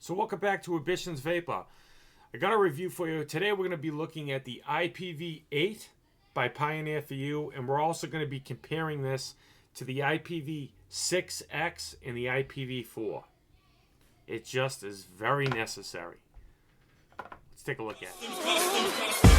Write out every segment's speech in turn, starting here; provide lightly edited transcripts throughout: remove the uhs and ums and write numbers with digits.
So welcome back to AmbitionZ VapeR. I got a review for you. Today we're going to be looking at the IPV8 by Pioneer4You, and we're also going to be comparing this to the IPV6x and the IPV4. It just is very necessary. Let's take a look at it.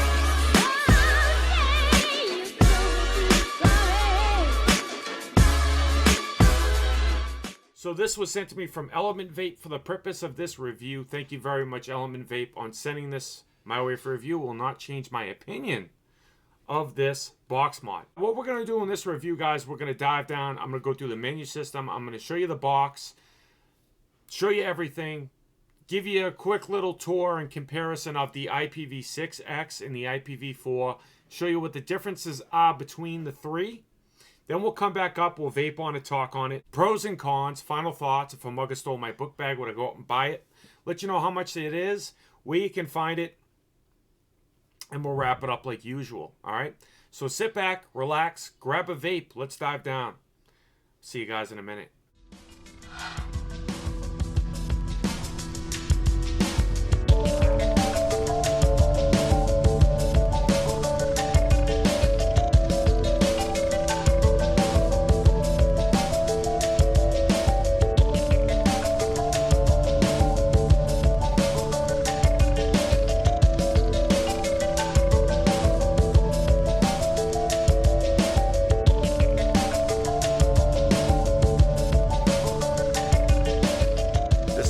So this was sent to me from Element Vape for the purpose of this review. Thank you very much, Element Vape, on sending this my way for review. Will not change my opinion of this box mod. What we're going to do in this review, guys, we're going to dive down. I'm going to go through the menu system. I'm going to show you the box, show you everything, give you a quick little tour and comparison of the IPV6x and the IPV4, show you what the differences are between the three. Then we'll come back up, we'll vape on it, talk on it. Pros and cons, final thoughts. If a mugger stole my book bag, would I go out and buy it? Let you know how much it is, where you can find it, and we'll wrap it up like usual, all right? So sit back, relax, grab a vape. Let's dive down. See you guys in a minute.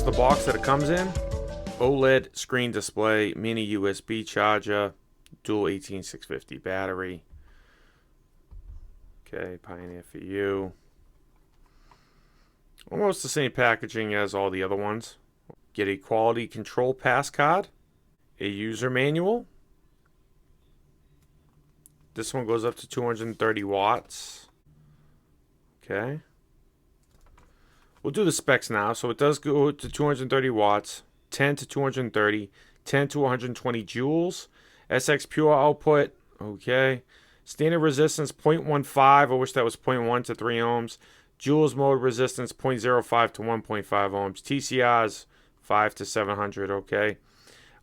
The box that it comes in: OLED screen display, mini USB charger, dual 18650 battery. Okay, Pioneer4You. Almost the same packaging as all the other ones. Get a quality control pass card, a user manual. This one goes up to 230 watts. Okay. We'll do the specs now. So it does go to 230 watts, 10 to 230, 10 to 120 joules. SX pure output. Okay. Standard resistance 0.15. I wish that was 0.1 to 3 ohms. Joules mode resistance 0.05 to 1.5 ohms. TCRs 5 to 700. Okay.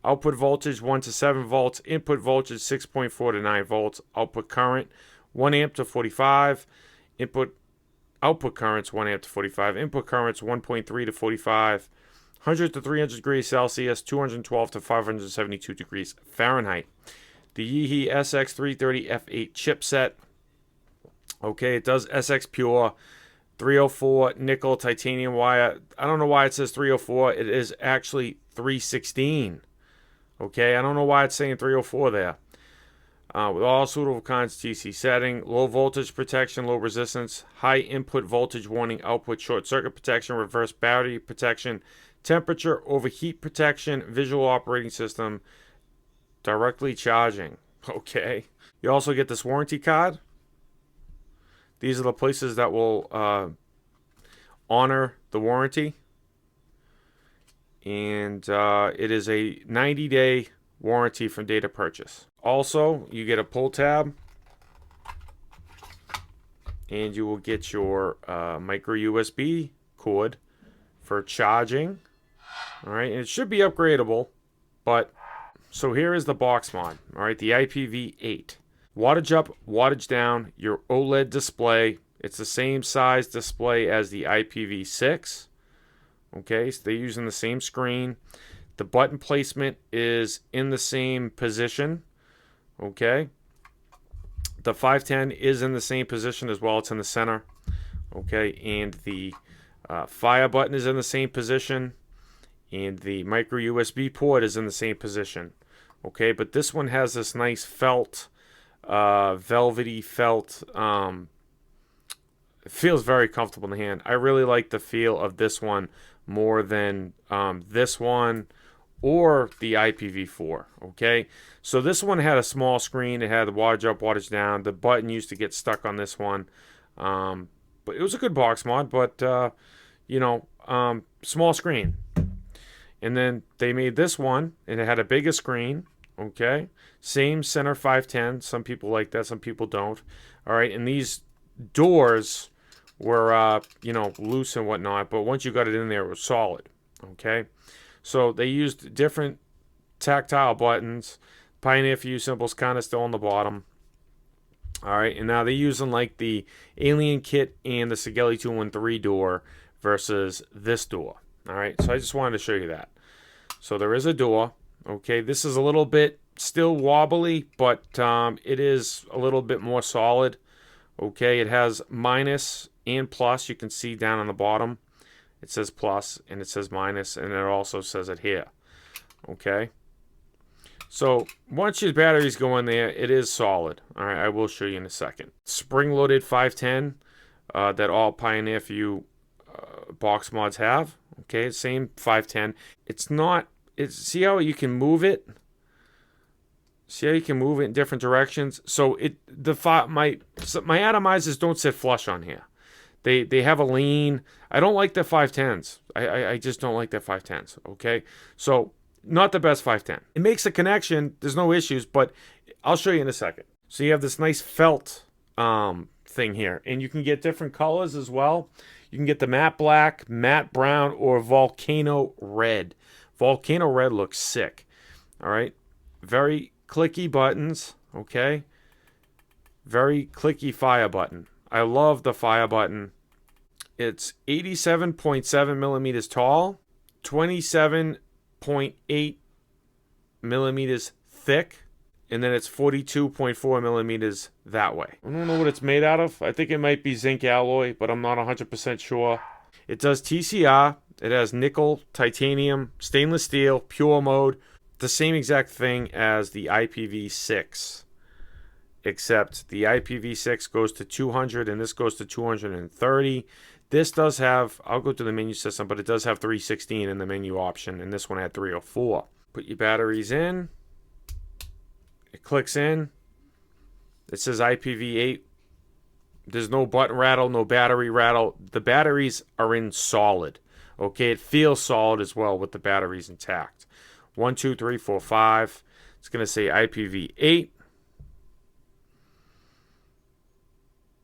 Output voltage 1 to 7 volts. Input voltage 6.4 to 9 volts. Output current 1 amp to 45. Output currents 1 amp to 45. Input currents 1.3 to 45. 100 to 300 degrees Celsius. 212 to 572 degrees Fahrenheit. The Yeehee SX330F8 chipset. Okay, it does SX Pure. 304 nickel titanium wire. I don't know why it says 304. It is actually 316. Okay, I don't know why it's saying 304 there. With all suitable kinds of TC setting, low voltage protection, low resistance, high input voltage warning, output short circuit protection, reverse battery protection, temperature overheat protection, visual operating system, directly charging. Okay. You also get this warranty card. These are the places that will honor the warranty. And it is a 90-day warranty from date of purchase. Also, you get a pull tab, and you will get your micro USB cord for charging. All right, and it should be upgradable, but so here is the box mod. All right, the IPV8. Wattage up, wattage down, your OLED display. It's the same size display as the IPV6. Okay, so they're using the same screen. The button placement is in the same position. Okay. The 510 is in the same position as well. It's in the center. Okay. And the fire button is in the same position. And the micro USB port is in the same position. Okay. But this one has this nice felt, velvety felt. It feels very comfortable in the hand. I really like the feel of this one more than this one or the IPV4. Okay, so this one had a small screen. It had the wattage up, wattage down. The button used to get stuck on this one, but it was a good box mod. But small screen. And then they made this one, and it had a bigger screen. Okay, same center 510. Some people like that, some people don't. All right, and these doors were loose and whatnot, but once you got it in there, it was solid. Okay, So they used different tactile buttons. Pioneer4You symbol's kind of still on the bottom. All right, and now they're using like the Alien Kit and the Sigelli 213 door versus this door. All right, so I just wanted to show you that. So there is a door. Okay, this is a little bit still wobbly, but it is a little bit more solid. Okay, it has minus and plus. You can see down on the bottom. It says plus and it says minus, and it also says it here. Okay. So once your batteries go in there, it is solid. All right, I will show you in a second. Spring-loaded 510 that all Pioneer4You box mods have. Okay, same 510. It's not. See how you can move it. See how you can move it in different directions. So my atomizers don't sit flush on here. They have a lean. I don't like the 510s. I just don't like the 510s. Okay, so. Not the best 510. It makes a connection. There's no issues, but I'll show you in a second. So you have this nice felt thing here, and you can get different colors as well. You can get the matte black, matte brown, or volcano red. Volcano red looks sick. All right, very clicky buttons. Okay, very clicky fire button. I love the fire button. It's 87.7 millimeters tall, 27.8 millimeters thick, and then it's 42.4 millimeters that way. I don't know what it's made out of. I think it might be zinc alloy, but I'm not 100% sure. It does TCR. It has nickel, titanium, stainless steel, pure mode. The same exact thing as the IPV6, except the IPV6 goes to 200 and this goes to 230. This does have, I'll go to the menu system, but it does have 316 in the menu option, and this one had 304. Put your batteries in. It clicks in. It says IPV8. There's no button rattle, no battery rattle. The batteries are in solid. Okay, it feels solid as well with the batteries intact. 1, 2, 3, 4, 5. It's going to say IPV8.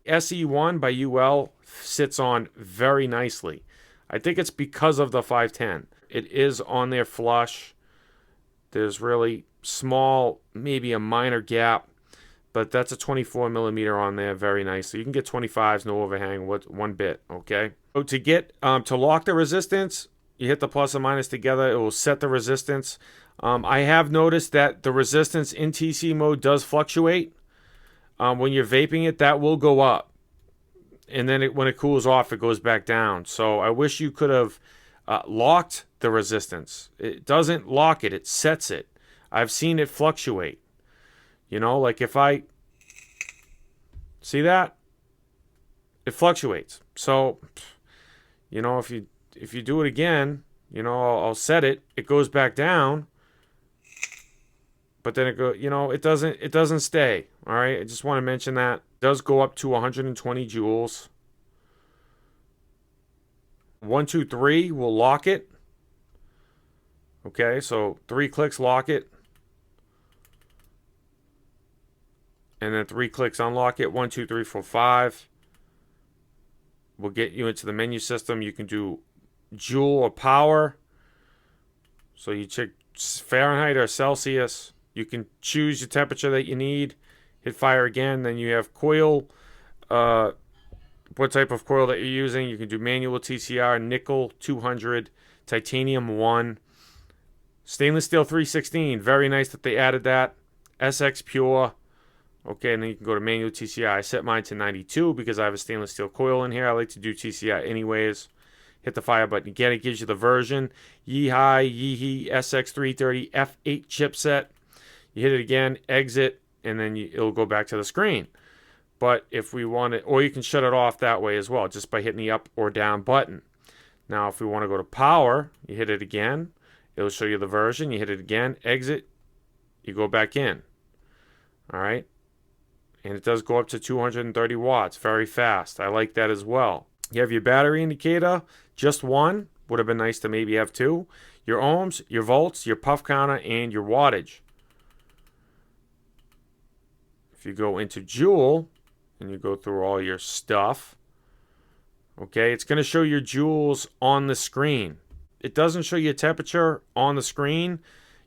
SE1 by UL sits on very nicely. I think it's because of the 510. It is on there flush. There's really small, maybe a minor gap, but that's a 24 millimeter on there very nicely. You can get 25s, no overhang, one bit, okay? So to get, to lock the resistance, you hit the plus and minus together, it will set the resistance. I have noticed that the resistance in TC mode does fluctuate. When you're vaping it, that will go up. And then when it cools off, it goes back down. So I wish you could have locked the resistance. It doesn't lock it, it sets it. I've seen it fluctuate. You know, like if I... See that? It fluctuates. So, you know, if you do it again, you know, I'll set it. It goes back down. But then it go, you know, it doesn't stay. All right, I just want to mention that. It does go up to 120 joules. 1, 2, 3 will lock it. Okay, so 3 clicks lock it. And then 3 clicks unlock it. 1, 2, 3, 4, 5. Will get you into the menu system. You can do joule or power. So you check Fahrenheit or Celsius. You can choose your temperature that you need. Hit fire again. Then you have coil. What type of coil that you're using. You can do manual TCR, nickel 200, titanium 1, stainless steel 316. Very nice that they added that. SX pure. Okay, and then you can go to manual TCR. I set mine to 92 because I have a stainless steel coil in here. I like to do TCR anyways. Hit the fire button again. It gives you the version. Yeehee SX330 F8 chipset. You hit it again, exit, and then it'll go back to the screen. But if we want it, or you can shut it off that way as well, just by hitting the up or down button. Now, if we want to go to power, you hit it again. It'll show you the version. You hit it again, exit, you go back in. All right. And it does go up to 230 watts, very fast. I like that as well. You have your battery indicator, just one. Would have been nice to maybe have two. Your ohms, your volts, your puff counter, and your wattage. If you go into Joule, and you go through all your stuff, okay, it's going to show your joules on the screen. it doesn't show you temperature on the screen.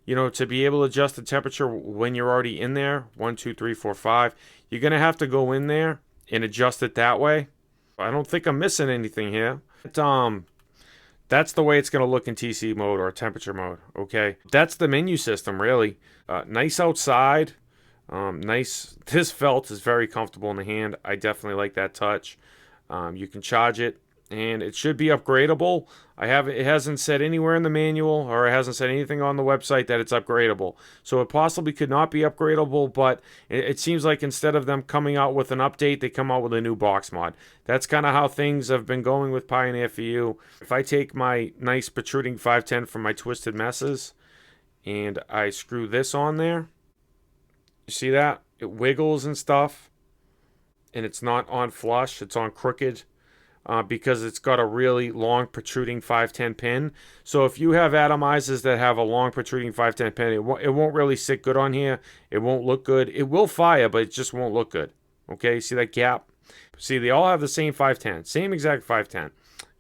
You know, to be able to adjust the temperature when you're already in there, 1, 2, 3, 4, 5, you're going to have to go in there and adjust it that way. I don't think I'm missing anything here. But, that's the way it's going to look in TC mode or temperature mode, okay? That's the menu system, really. Nice outside. Nice. This felt is very comfortable in the hand. I definitely like that touch. You can charge it, and it should be upgradable. It hasn't said anywhere in the manual, or it hasn't said anything on the website that it's upgradable. So it possibly could not be upgradable, but it seems like instead of them coming out with an update, they come out with a new box mod. That's kind of how things have been going with Pioneer4You. If I take my nice protruding 510 from my Twisted Messes, and I screw this on there, you see that? It wiggles and stuff, and it's not on flush, it's on crooked. Because it's got a really long protruding 510 pin. So if you have atomizers that have a long protruding 510 pin, it won't really sit good on here. It won't look good. It will fire, but it just won't look good. Okay, see that gap? See, they all have the same 510, same exact 510,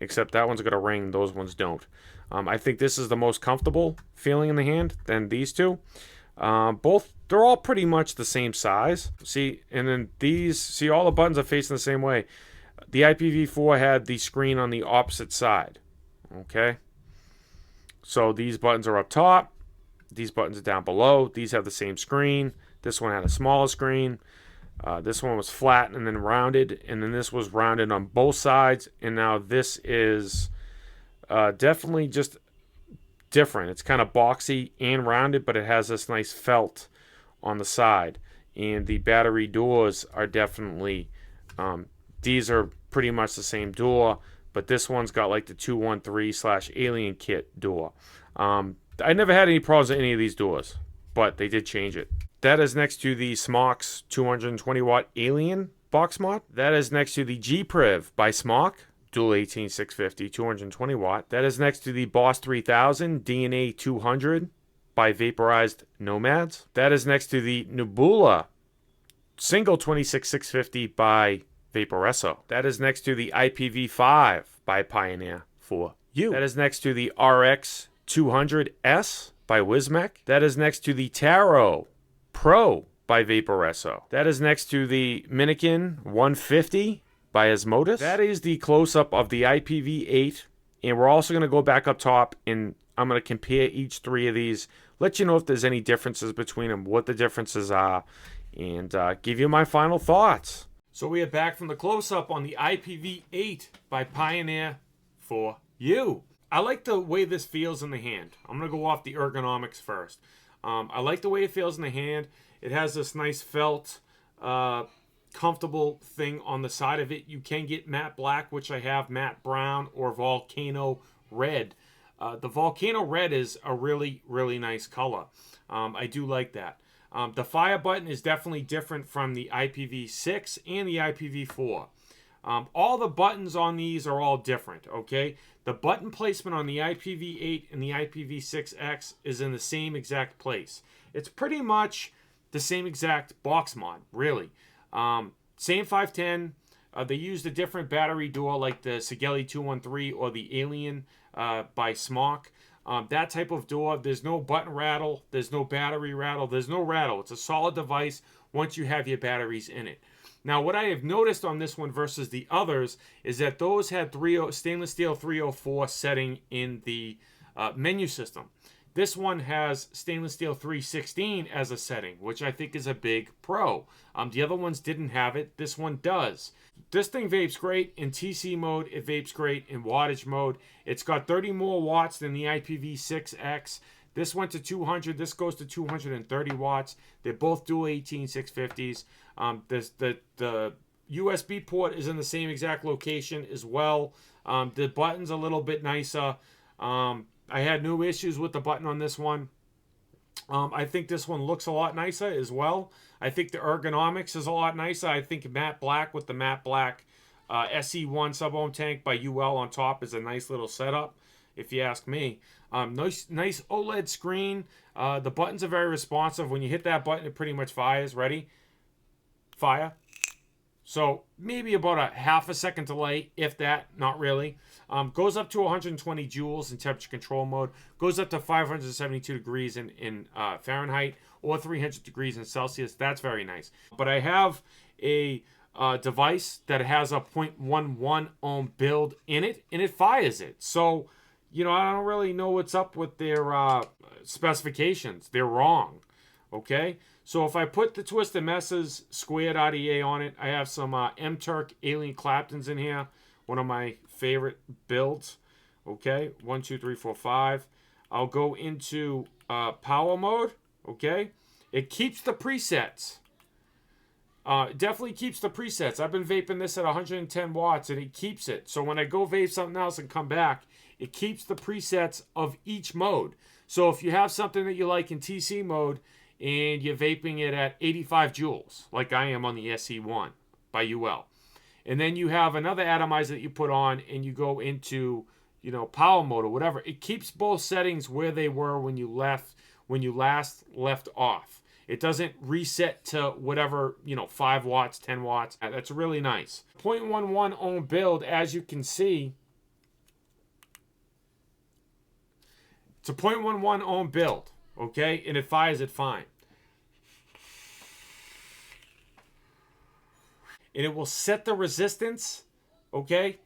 except that one's got a ring, those ones don't. I think this is the most comfortable feeling in the hand than these two. They're all pretty much the same size. See, and then these, see, all the buttons are facing the same way. The IPv4 had the screen on the opposite side. Okay. So these buttons are up top. These buttons are down below. These have the same screen. This one had a smaller screen. This one was flat and then rounded. And then this was rounded on both sides. And now this is definitely just different. It's kind of boxy and rounded, but it has this nice felt on the side. And the battery doors are definitely... these are pretty much the same door, but this one's got like the 213/Alien Kit door. I never had any problems with any of these doors, but they did change it. That is next to the Smock's 220 watt Alien box mod. That is next to the G-Priv by Smock, dual 18650, 220 watt. That is next to the Boss 3000 DNA 200 by Vaporized Nomads. That is next to the Nebula single 26650 by VapeR. That is next to the IPV5 by Pioneer4You. That is next to the RX 200S by Wismec. That is next to the Taro Pro by VapeR. That is next to the Minikin 150 by Osmotis. That is the close-up of the IPV8. And we're also going to go back up top, and I'm going to compare each three of these, let you know if there's any differences between them, what the differences are, and give you my final thoughts. So we are back from the close-up on the IPV8 by Pioneer4You. I like the way this feels in the hand. I'm going to go off the ergonomics first. I like the way it feels in the hand. It has this nice felt, comfortable thing on the side of it. You can get matte black, which I have, matte brown, or volcano red. The volcano red is a really, really nice color. I do like that. The fire button is definitely different from the IPv6 and the IPv4. All the buttons on these are all different, okay? The button placement on the IPv8 and the IPv6X is in the same exact place. It's pretty much the same exact box mod, really. Same 510. They used a different battery door like the Sigeli 213 or the Alien by Smock. That type of door, there's no button rattle, there's no battery rattle, there's no rattle. It's a solid device once you have your batteries in it. Now, what I have noticed on this one versus the others is that those had stainless steel 304 setting in the menu system. This one has stainless steel 316 as a setting, which I think is a big pro. The other ones didn't have it. This one does. This thing vapes great in TC mode. It vapes great in wattage mode. It's got 30 more watts than the IPv6X. This went to 200. This goes to 230 watts. They're both dual 18650s. The USB port is in the same exact location as well. The button's a little bit nicer. I had no issues with the button on this one. I think this one looks a lot nicer as well. I think the ergonomics is a lot nicer. I think matte black with the matte black SE1 sub-ohm tank by UL on top is a nice little setup, if you ask me. Nice OLED screen. The buttons are very responsive. When you hit that button, it pretty much fires. Ready? Fire. So maybe about a half a second delay, if that, not really. Goes up to 120 joules in temperature control mode. Goes up to 572 degrees in Fahrenheit or 300 degrees in Celsius. That's very nice. But I have a device that has a 0.11 ohm build in it, and it fires it. So, you know, I don't really know what's up with their specifications. They're wrong. Okay? So if I put the Twisted Messes squared RDA on it, I have some M-Turk Alien Claptons in here. One of my favorite builds. Okay? 1, 2, 3, 4, 5. I'll go into power mode. Okay? It keeps the presets. Definitely keeps the presets. I've been vaping this at 110 watts and it keeps it. So when I go vape something else and come back, it keeps the presets of each mode. So if you have something that you like in TC mode and you're vaping it at 85 joules, like I am on the SE1 by UL, and then you have another atomizer that you put on and you go into, you know, power mode or whatever, it keeps both settings where they were when you last left off. It doesn't reset to whatever, you know, 5 watts, 10 watts. That's really nice. 0.11 ohm build, as you can see, it's a 0.11 ohm build, okay? And it fires it fine. And it will set the resistance, okay?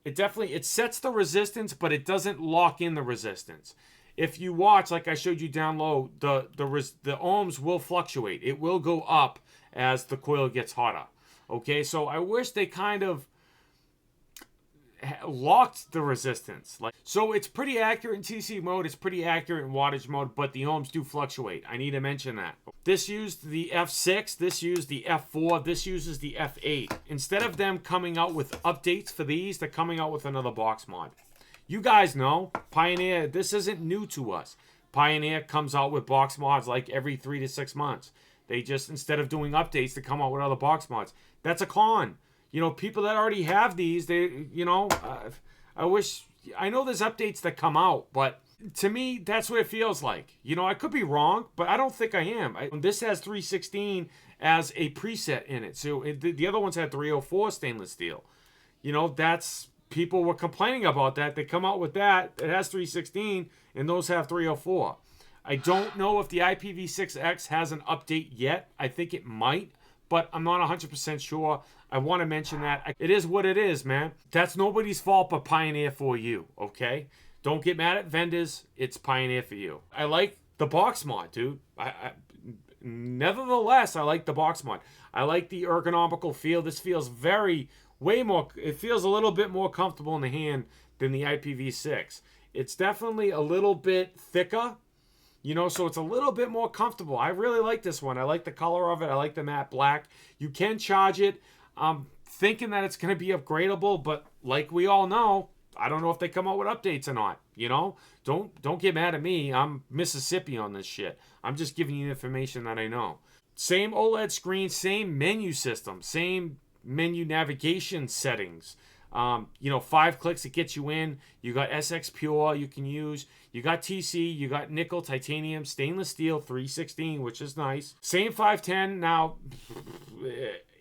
It sets the resistance, but it doesn't lock in the resistance. If you watch, like I showed you down low, the ohms will fluctuate. It will go up as the coil gets hotter. Okay, so I wish they kind of locked the resistance. So it's pretty accurate in TC mode. It's pretty accurate in wattage mode, but the ohms do fluctuate. I need to mention that. This used the F6. This used the F4. This uses the F8. Instead of them coming out with updates for these, they're coming out with another box mod. You guys know, Pioneer, this isn't new to us. Pioneer comes out with box mods like every 3 to 6 months. They just, instead of doing updates, they come out with other box mods. That's a con. You know, people that already have these, they, you know, I know there's updates that come out, but to me, that's what it feels like. You know, I could be wrong, but I don't think I am. This has 316 as a preset in it. So the other ones had 304 stainless steel. You know, that's... People were complaining about that. They come out with that. It has 316, and those have 304. I don't know if the IPV6X has an update yet. I think it might, but I'm not 100% sure. I want to mention that. It is what it is, man. That's nobody's fault but Pioneer4You, okay? Don't get mad at vendors. It's Pioneer4You. I like the box mod, dude. Nevertheless, I like the box mod. I like the ergonomical feel. This feels it feels a little bit more comfortable in the hand than the IPv6. It's definitely a little bit thicker, you know, so it's a little bit more comfortable. I really like this one. I like the color of it. I like the matte black. You can charge it. I'm thinking that it's going to be upgradable, but like we all know, I don't know if they come out with updates or not, you know? Don't get mad at me. I'm Mississippi on this shit. I'm just giving you information that I know. Same OLED screen, same menu system, same menu navigation settings. You know, 5 clicks, it gets you in. You got SX Pure you can use. You got TC, you got nickel, titanium, stainless steel, 316, which is nice. Same 510. Now,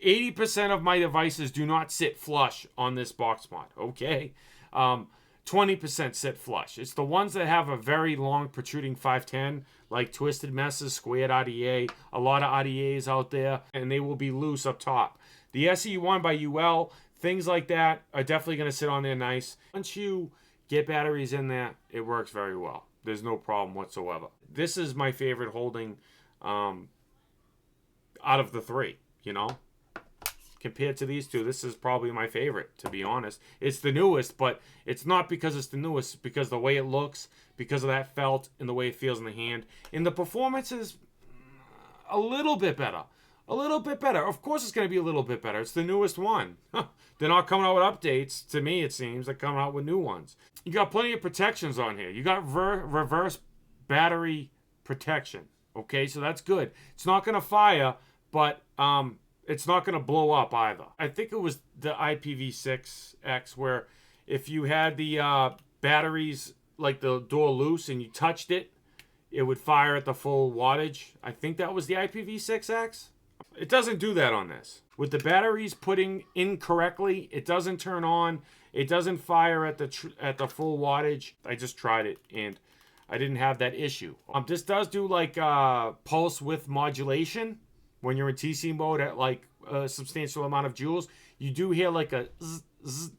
80% of my devices do not sit flush on this box mod, okay? 20% sit flush. It's the ones that have a very long protruding 510, like Twisted Messes, Squared RDA, a lot of RDAs out there, and they will be loose up top. The SE1 by UL, things like that are definitely going to sit on there nice. Once you get batteries in there, it works very well. There's no problem whatsoever. This is my favorite holding out of the 3, you know. Compared to these two, this is probably my favorite, to be honest. It's the newest, but it's not because it's the newest. It's because the way it looks, because of that felt, and the way it feels in the hand. And the performance is a little bit better. A little bit better. Of course it's going to be a little bit better. It's the newest one. They're not coming out with updates. To me, it seems. They're coming out with new ones. You got plenty of protections on here. You got reverse battery protection. Okay, so that's good. It's not going to fire, but it's not going to blow up either. I think it was the IPv6X where if you had the batteries, like the door loose, and you touched it, it would fire at the full wattage. I think that was the IPv6X. It doesn't do that on this. With the batteries putting in correctly, it doesn't turn on. It doesn't fire at the full wattage. I just tried it and I didn't have that issue. This does do like pulse width modulation when you're in TC mode at like a substantial amount of joules. You do hear like a zzz, zzz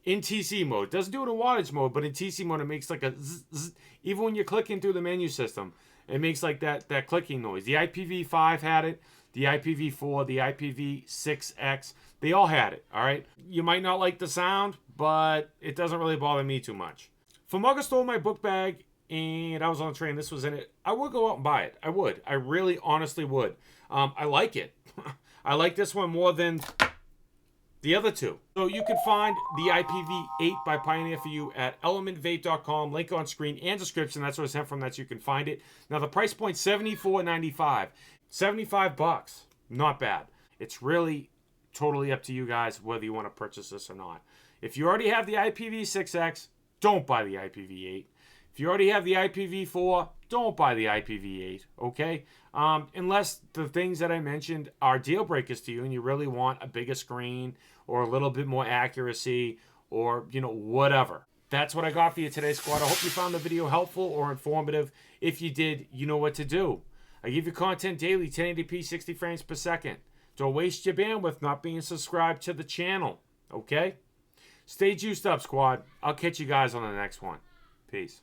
in TC mode. It doesn't do it in wattage mode, but in TC mode it makes like a zzz, zzz. Even when you're clicking through the menu system, it makes like that clicking noise. The IPv5 had it. The IPv4, the IPv6x, they all had it, all right? You might not like the sound, but it doesn't really bother me too much. If a mugger stole my book bag and I was on a train, this was in it, I would go out and buy it. I would. I really honestly would. I like it. I like this one more than the other two. So you can find the IPV8 by Pioneer4You at elementvape.com. Link on screen and description. That's where it's sent from. That's you can find it. Now the price point $74.95. $75. Not bad. It's really totally up to you guys whether you want to purchase this or not. If you already have the IPv6x, don't buy the IPv8. If you already have the IPv4, don't buy the IPv8, okay? Unless the things that I mentioned are deal breakers to you and you really want a bigger screen or a little bit more accuracy or, you know, whatever. That's what I got for you today, squad. I hope you found the video helpful or informative. If you did, you know what to do. I give you content daily, 1080p, 60 frames per second. Don't waste your bandwidth not being subscribed to the channel, okay? Stay juiced up, squad. I'll catch you guys on the next one. Peace.